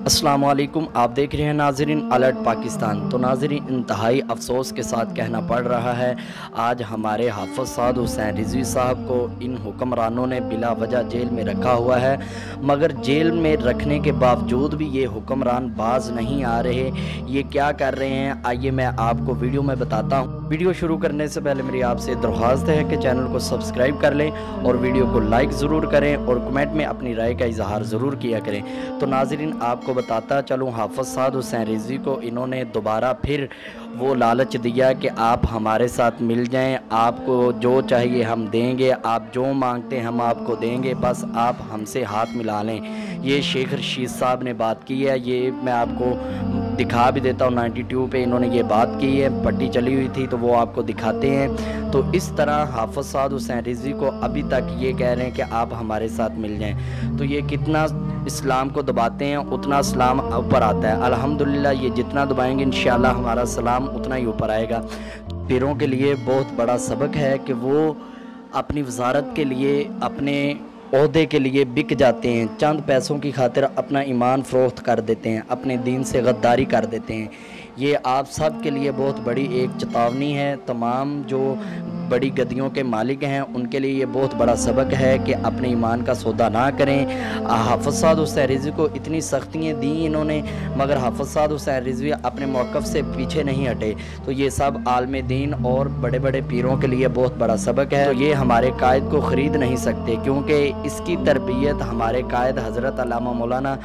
अस्सलाम वालेकुम। आप देख रहे हैं नाज़रीन अलर्ट पाकिस्तान। तो नाज़रीन, इंतहाई अफसोस के साथ कहना पड़ रहा है, आज हमारे हाफ़िज़ साद हुसैन रिज़वी साहब को इन हुक्मरानों ने बिला वजह जेल में रखा हुआ है। मगर जेल में रखने के बावजूद भी ये हुक्मरान बाज नहीं आ रहे। ये क्या कर रहे हैं, आइए मैं आपको वीडियो में बताता हूँ। वीडियो शुरू करने से पहले मेरी आपसे दरख्वास्त है कि चैनल को सब्सक्राइब कर लें और वीडियो को लाइक ज़रूर करें और कमेंट में अपनी राय का इजहार ज़रूर किया करें। तो नाज़रीन, आपको बताता चलूँ, हाफ़िज़ साद हुसैन रिज़वी को इन्होंने दोबारा फिर वो लालच दिया कि आप हमारे साथ मिल जाएं, आपको जो चाहिए हम देंगे, आप जो मांगते हैं हम आपको देंगे, बस आप हमसे हाथ मिला लें। ये शेख रशीद साहब ने बात की है, ये मैं आपको दिखा भी देता हूँ। 92 पे इन्होंने ये बात की है, पट्टी चली हुई थी तो वो आपको दिखाते हैं। तो इस तरह हाफ़िज़ साद हुसैन रिज़वी को अभी तक ये कह रहे हैं कि आप हमारे साथ मिल जाएं। तो ये कितना इस्लाम को दबाते हैं उतना इस्लाम ऊपर आता है। अल्हम्दुलिल्लाह, ये जितना दबाएंगे इंशाअल्लाह हमारा सलाम उतना ही ऊपर आएगा। पीरों के लिए बहुत बड़ा सबक है कि वो अपनी वजारत के लिए, अपने ओहदे के लिए बिक जाते हैं, चंद पैसों की खातिर अपना ईमान फ़रोख्त कर देते हैं, अपने दीन से गद्दारी कर देते हैं। ये आप सब के लिए बहुत बड़ी एक चेतावनी है। तमाम जो बड़ी गद्दियों के मालिक हैं उनके लिए ये बहुत बड़ा सबक है कि अपने ईमान का सौदा ना करें। हाफ़िज़ साद हुसैन रिज़वी को इतनी सख्तियाँ दी इन्होंने, मगर हाफ़िज़ साद हुसैन रिज़वी अपने मौक़िफ़ से पीछे नहीं हटे। तो ये सब आलम दीन और बड़े बड़े पीरों के लिए बहुत बड़ा सबक है। तो ये हमारे कायद को ख़रीद नहीं सकते, क्योंकि इसकी तरबियत हमारे कायद हज़रत अल्लामा मौलाना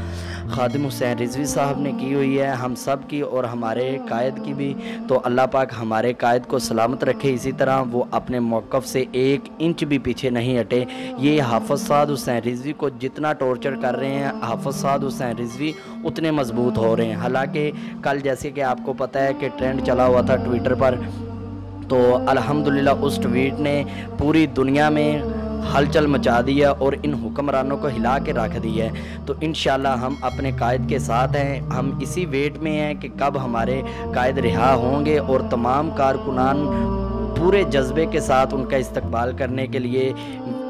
ख़ादिम हुसैन रिज़वी साहब ने की हुई है, हम सब की और हमारे कायद की भी। तो अल्लाह पाक हमारे कायद को सलामत रखे। इसी तरह वो अपने मौक़िफ़ से 1 इंच भी पीछे नहीं हटे। ये हाफ़िज़ साद हुसैन रिज़वी को जितना टॉर्चर कर रहे हैं, हाफ़िज़ साद हुसैन रिज़वी उतने मजबूत हो रहे हैं। हालांकि कल जैसे कि आपको पता है कि ट्रेंड चला हुआ था ट्विटर पर, तो अल्हम्दुलिल्लाह उस ट्वीट ने पूरी दुनिया में हलचल मचा दी है और इन हुक्मरानों को हिला के रख दी है। तो इंशाल्लाह हम अपने कायद के साथ हैं। हम इसी वेट में हैं कि कब हमारे कायद रिहा होंगे, और तमाम कारकुनान पूरे जज्बे के साथ उनका इस्तकबाल करने के लिए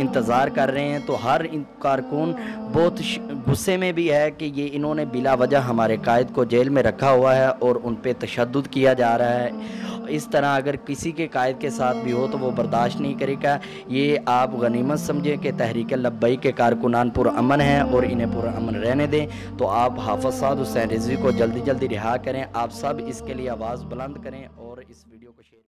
इंतज़ार कर रहे हैं। तो हर कारकुन बहुत गुस्से में भी है कि ये इन्होंने बिला वजह हमारे कायद को जेल में रखा हुआ है और उन पे तशद्दुद किया जा रहा है। इस तरह अगर किसी के कायद के साथ भी हो तो वो बर्दाश्त नहीं करेगा। ये आप गनीमत समझें कि तहरीक लब्बैक के कारकुनान पुरअमन हैं और इन्हें पुरअमन रहने दें। तो आप हाफ़िज़ साद हुसैन रिज़वी को जल्दी जल्दी रिहा करें। आप सब इसके लिए आवाज़ बुलंद करें और इस वीडियो को शेयर